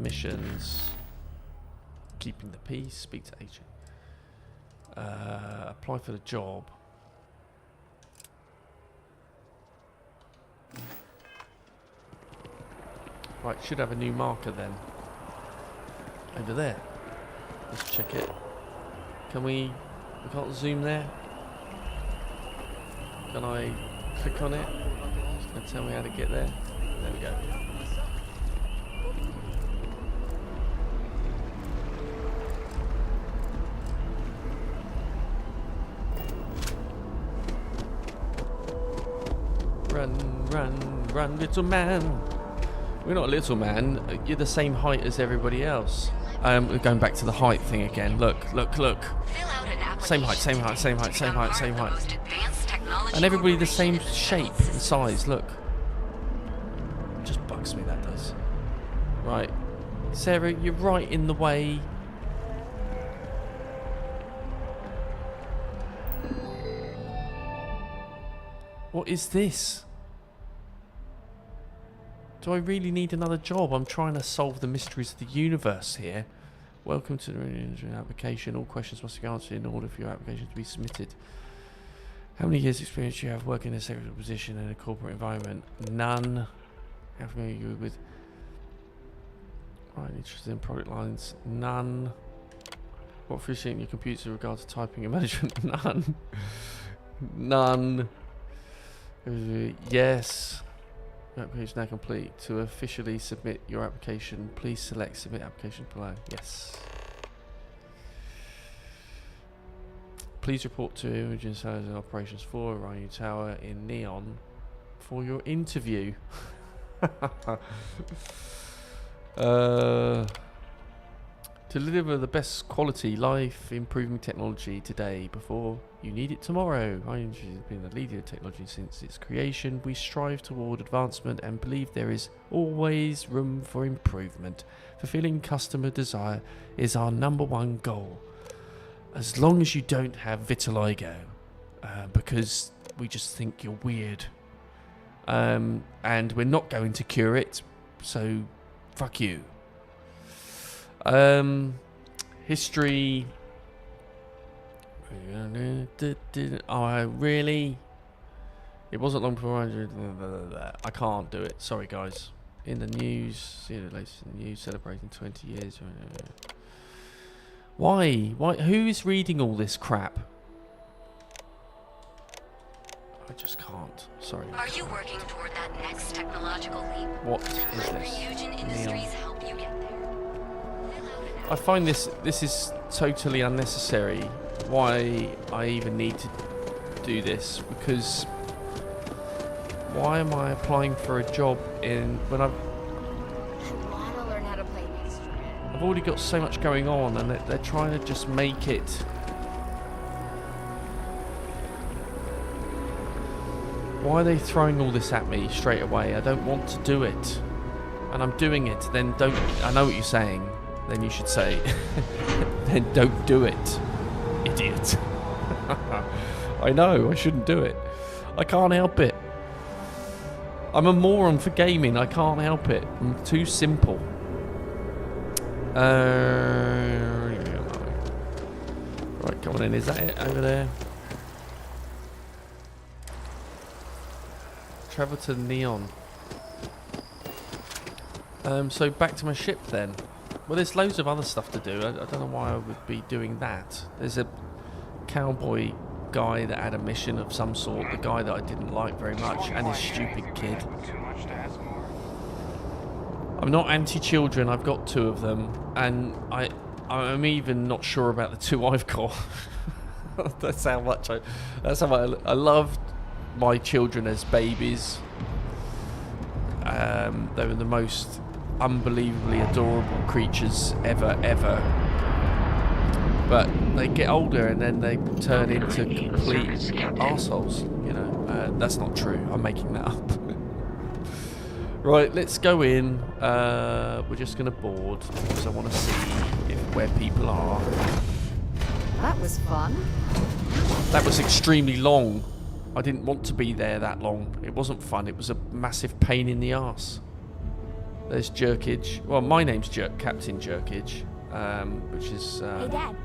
Missions. Keeping the peace. Speak to agent. Apply for the job. Right, should have a new marker then. Over there. Let's check it. Can we can't zoom there? Can I click on it? It's going to tell me how to get there. There we go. Run, run, run, little man. We're not a little man. You're the same height as everybody else. We're going back to the height thing again. Look, look, look. Same height, same height, same height, same height, same height. And everybody the same shape and size. Look. It just bugs me, that does. Right. Sarah, you're right in the way. What is this? Do I really need another job? I'm trying to solve the mysteries of the universe here. Welcome to the application. All questions must be answered in order for your application to be submitted. How many years experience do you have working in a secretary position in a corporate environment? None. How familiar are you with? Right, interested in product lines? None. What proficiency in your computer with regard to typing and management? None. None. Yes. Your application is now complete. To officially submit your application, please select submit application below. Yes. Please report to Imaging Sales and Operations 4 Orion Tower in Neon for your interview. To deliver the best quality life improving technology today before you need it tomorrow. ING has been the leader of technology since its creation. We strive toward advancement and believe there is always room for improvement. Fulfilling customer desire is our #1 goal. As long as you don't have vitiligo, because we just think you're weird. And we're not going to cure it, so fuck you. History. Oh, really? It wasn't long before I can't do it. Sorry, guys. In the news, see the latest news celebrating 20 years. Why? Who is reading all this crap? I just can't. Sorry.
Are you working toward that next technological leap?
What is
Let
this?
Ryujin Industries help you get there.
I find this is totally unnecessary. Why I even need to do this? Because why am I applying for a job when I've already got so much going on, and they're trying to just make it. Why are they throwing all this at me straight away? I don't want to do it, and I'm doing it. Then don't. I know what you're saying. Then you should say, then don't do it, idiot. I know, I shouldn't do it. I can't help it. I'm a moron for gaming, I can't help it. I'm too simple. Right, come on in, is that it over there? Travel to Neon. So back to my ship then. Well, there's loads of other stuff to do. I don't know why I would be doing that. There's a cowboy guy that had a mission of some sort, the guy that I didn't like very much, and his stupid kid. I'm not anti-children. I've got 2 of them, and I'm even not sure about the 2 I've got. That's how much I loved my children as babies. They were the most unbelievably adorable creatures ever. But they get older and then they turn into complete arseholes. You know, that's not true. I'm making that up. Right, let's go in. We're just going to board because I want to see where people are.
That was fun.
That was extremely long. I didn't want to be there that long. It wasn't fun. It was a massive pain in the arse. There's Jerkage. Well, my name's Captain Jerkage, which is...
Hey, Dad.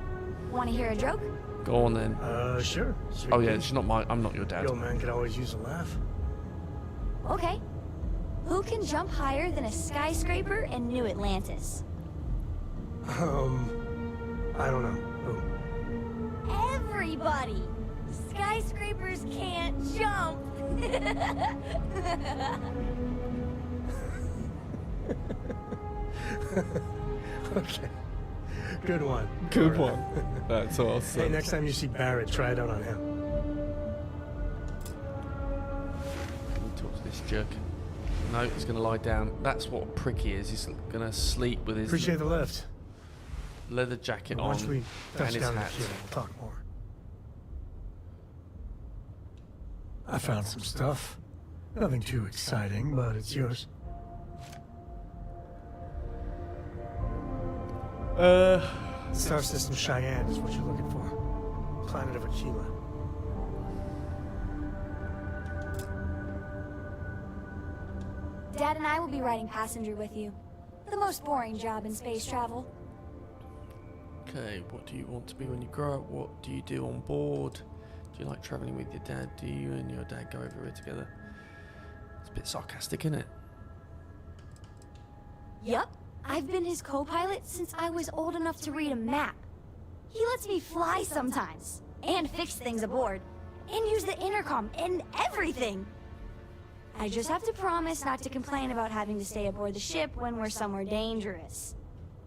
Want to hear a joke?
Go on, then.
Sure.
Oh, yeah, it's not I'm not your dad.
Yo, man could always use a laugh.
Okay. Who can jump higher than a skyscraper in New Atlantis?
I don't know. Who?
Everybody! Skyscrapers can't jump!
Okay. Good one.
Good one. That's awesome.
Hey, next time you see Barrett, try it out on him.
Let me talk to this jerk. No, he's going to lie down. That's what a prick he is. He's going to sleep with his
Appreciate the lift.
leather jacket on
Once we
and
touch
his
down
hat.
here, we'll talk more. I found some stuff. Nothing too exciting, but it's yours. Star System Cheyenne is what you're looking for. Planet of Aquila.
Dad and I will be riding passenger with you. The most boring job in space travel.
Okay, what do you want to be when you grow up? What do you do on board? Do you like travelling with your dad? Do you and your dad go everywhere together? It's a bit sarcastic, isn't it?
Yup. I've been his co-pilot since I was old enough to read a map. He lets me fly sometimes, and fix things aboard, and use the intercom, and everything. I just have to promise not to complain about having to stay aboard the ship when we're somewhere dangerous.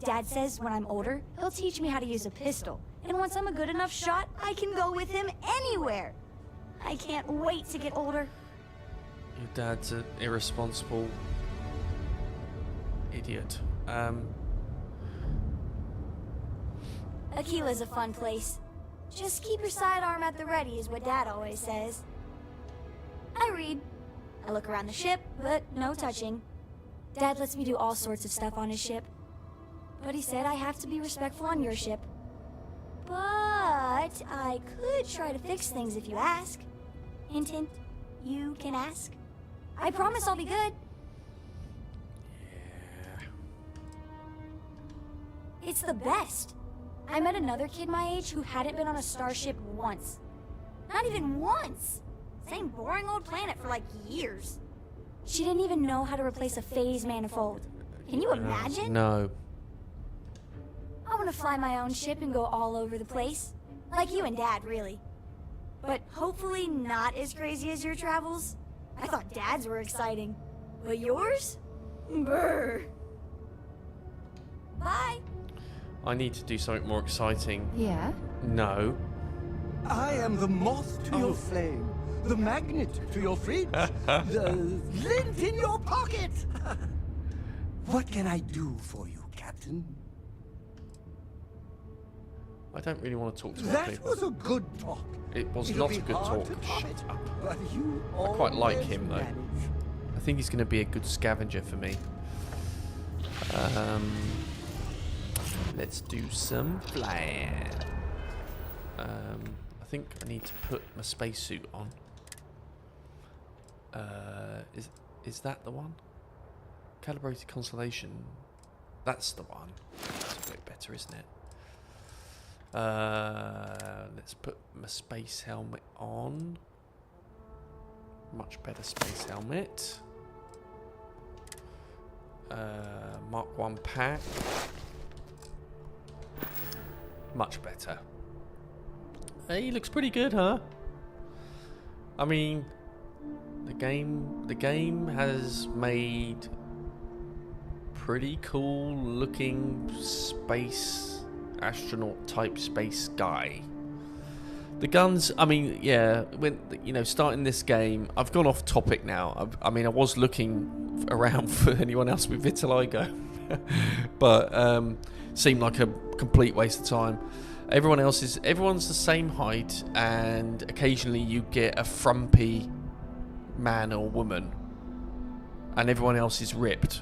Dad says when I'm older, he'll teach me how to use a pistol, and once I'm a good enough shot, I can go with him anywhere. I can't wait to get older.
Your dad's an irresponsible idiot.
Aquila's a fun place. Just keep your sidearm at the ready is what Dad always says. I read. I look around the ship, but no touching. Dad lets me do all sorts of stuff on his ship. But he said I have to be respectful on your ship. But I could try to fix things if you ask. Hint, hint. You can ask. I promise I'll be good. It's the best. I met another kid my age who hadn't been on a starship once. Not even once. Same boring old planet for like years. She didn't even know how to replace a phase manifold. Can you imagine?
No.
I want to fly my own ship and go all over the place. Like you and Dad, really. But hopefully not as crazy as your travels. I thought Dad's were exciting. But yours? Brr. Bye.
I need to do something more exciting.
Yeah?
No.
I am the moth to your flame, the magnet to your fridge, the lint in your pocket. What can I do for you, Captain?
I don't really want to talk to other
That
people.
was a good talk.
It was
It'll
not
be
a good
hard
talk.
to top
Shut
it,
up.
but you
I quite like
always
him, though.
manage.
I think he's going to be a good scavenger for me. Let's do some flying. I think I need to put my spacesuit on. Is that the one? Calibrated constellation. That's the one. That's a bit better, isn't it? Let's put my space helmet on. Much better space helmet. Mark 1 pack. Much better. Hey, he looks pretty good, huh? I mean, the game has made pretty cool looking space astronaut type space guy. The guns, I mean, yeah, when, you know, starting this game, I've gone off topic now. I mean, I was looking around for anyone else with vitiligo, but seemed like a complete waste of time. Everyone's the same height, and occasionally you get a frumpy man or woman, and everyone else is ripped.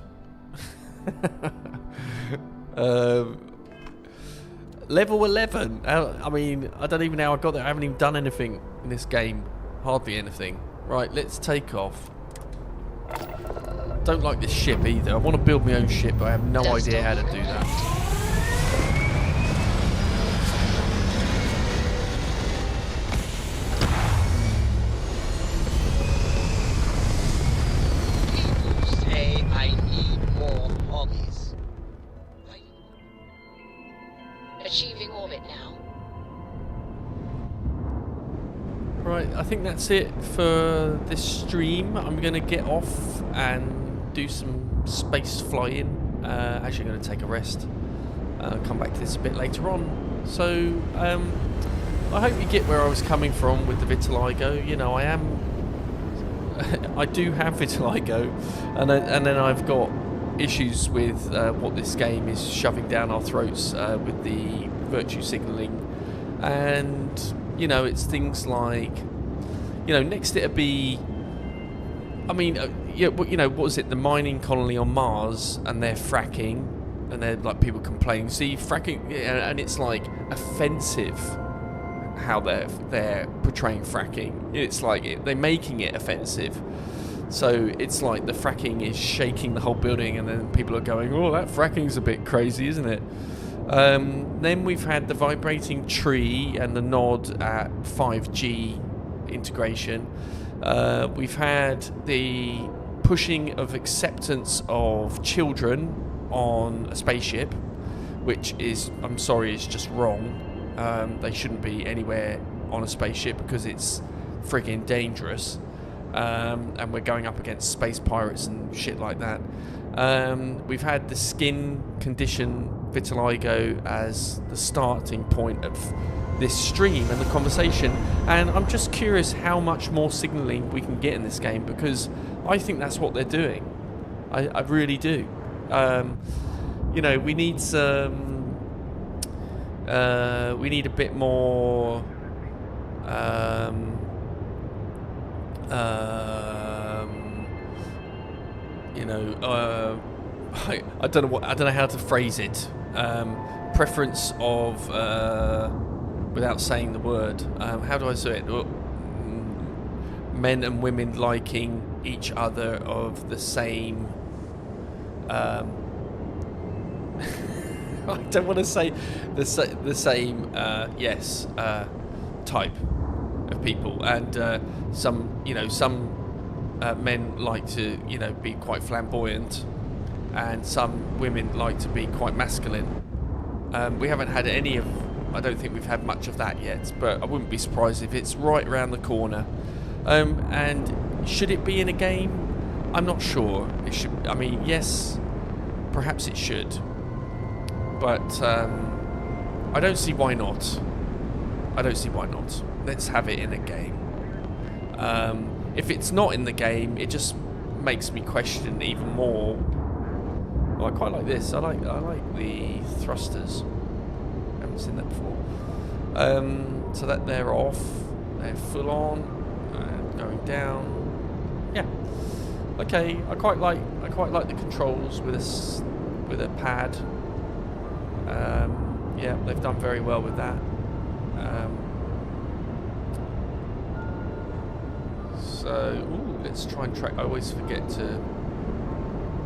Level 11. I mean, I don't even know how I got there. I haven't even done anything in this game. Hardly anything. Right, let's take off. Don't like this ship either. I want to build my own ship, but I have no idea how to do that.
Say I need more hobbies. Achieving orbit now.
Right, I think that's it for this stream. I'm going to get off and do some space flying. Actually going to take a rest. Come back to this a bit later on. So, I hope you get where I was coming from with the vitiligo. You know, I do have vitiligo, and then I've got issues with what this game is shoving down our throats with the virtue signalling, and you know, it's things like, you know, next it'll be, I mean, yeah, you know, what was it, the mining colony on Mars, and they're fracking, and they're like, people complaining, see fracking, yeah, and it's like offensive how they're portraying fracking. It's like they're making it offensive. So it's like the fracking is shaking the whole building, and then people are going, oh, that fracking's a bit crazy, isn't it? Then we've had the vibrating tree and the nod at 5G integration. We've had the pushing of acceptance of children on a spaceship, which is, I'm sorry, is just wrong. They shouldn't be anywhere on a spaceship because it's friggin' dangerous. And we're going up against space pirates and shit like that. We've had the skin condition vitiligo as the starting point of this stream and the conversation, and I'm just curious how much more signalling we can get in this game, because I think that's what they're doing. I really do. You know, we need some we need a bit more you know, I don't know how to phrase it. Preference of without saying the word. How do I say it? Men and women liking each other of the same. I don't want to say the same. Yes, type of people, and some, you know, some men like to, you know, be quite flamboyant, and some women like to be quite masculine. We haven't had any of, I don't think we've had much of that yet, but I wouldn't be surprised if it's right around the corner. And should it be in a game? I'm not sure. It should. I mean, yes, perhaps it should, but I don't see why not. I don't see why not. Let's have it in a game. If it's not in the game, it just makes me question even more. Oh, I quite like this. I like the thrusters. I haven't seen that before. So that they're off. They're full on and going down. Yeah. Okay. I quite like the controls with a pad. Yeah, they've done very well with that. So, let's try and track. I always forget to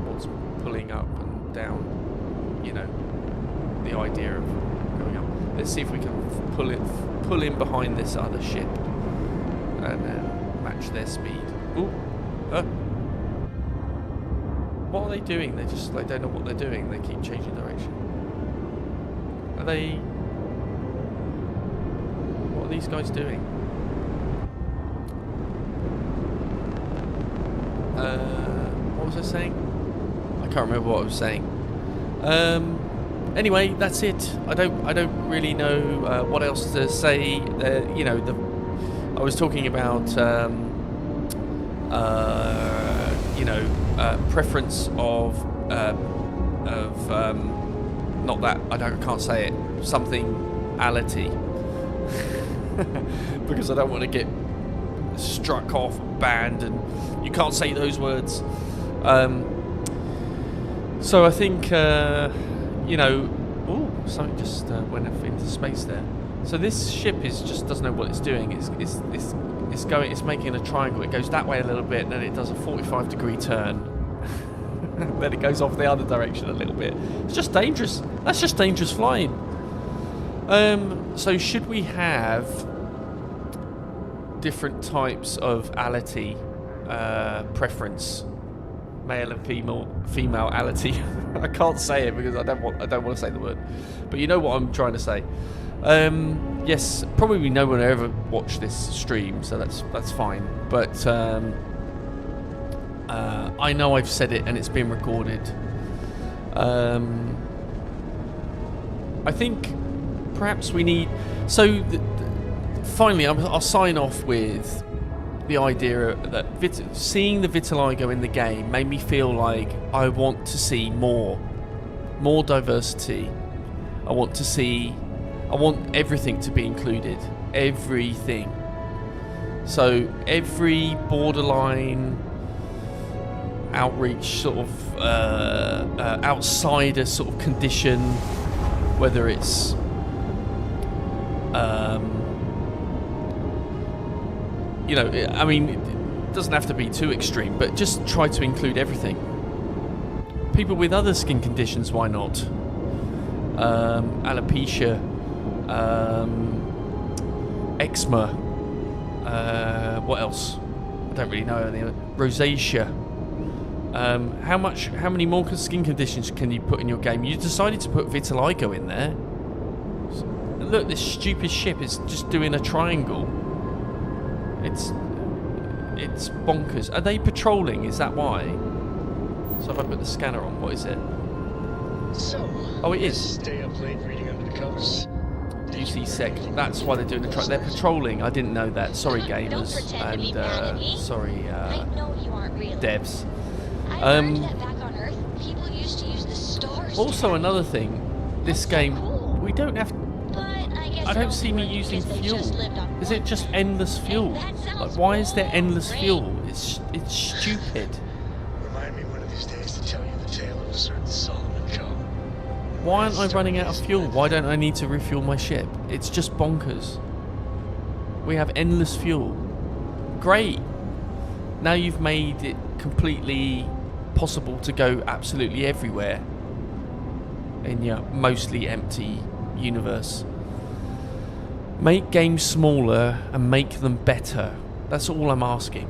what's pulling up and down. You know, the idea of going up. Let's see if we can pull in behind this other ship and match their speed. What are they doing? They don't know what they're doing. They keep changing direction. What are these guys doing? What was I saying? I can't remember what I was saying. Anyway, that's it. I don't really know what else to say. You know, I was talking about you know, preference of not that I can't say it, something-ality. Because I don't want to get struck off, banned, and you can't say those words. So I think you know, something just went off into space there. So this ship just doesn't know what it's doing. It's making a triangle. It goes that way a little bit, and then it does a 45-degree turn. Then it goes off the other direction a little bit. It's just dangerous. That's just dangerous flying. So should we have different types of ality preference? Male and female ality. I can't say it because I don't want to say the word. But you know what I'm trying to say. Yes, probably no one will ever watch this stream, so that's fine. But I know I've said it and it's been recorded. I think perhaps we need... So, finally, I'll sign off with the idea that seeing the vitiligo in the game made me feel like I want to see more diversity. I want everything to be included. Everything. So, every borderline outreach sort of outsider sort of condition, whether it's you know, I mean, it doesn't have to be too extreme, but just try to include everything. People with other skin conditions, why not? Alopecia, eczema, what else? I don't really know any. Rosacea. How many more skin conditions can you put in your game? You decided to put vitiligo in there. Look, this stupid ship is just doing a triangle. It's bonkers. Are they patrolling? Is that why? So if I put the scanner on, what is it?
So,
oh, it is.
Stay up late reading under the covers.
UC Sec. That's why they're doing the they're patrolling. I didn't know that. Sorry, gamers, and sorry, devs. Also, another thing. This game, we don't have. I don't see me using fuel. Is it just endless fuel? Like, why is there endless fuel? It's stupid.
Remind me one of these days to tell you the tale of a certain Solomon Coe.
Why aren't I running out of fuel? Why don't I need to refuel my ship? It's just bonkers. We have endless fuel. Great. Now you've made it completely possible to go absolutely everywhere in your mostly empty universe. Make games smaller and make them better. That's all I'm asking.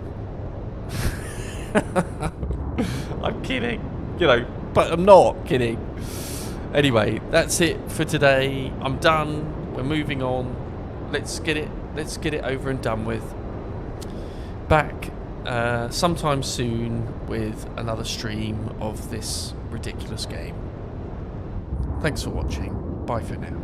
I'm kidding, you know, but I'm not kidding. Anyway, that's it for today. I'm done. We're moving on. Let's get it over and done with. Back sometime soon with another stream of this ridiculous game. Thanks for watching. Bye for now.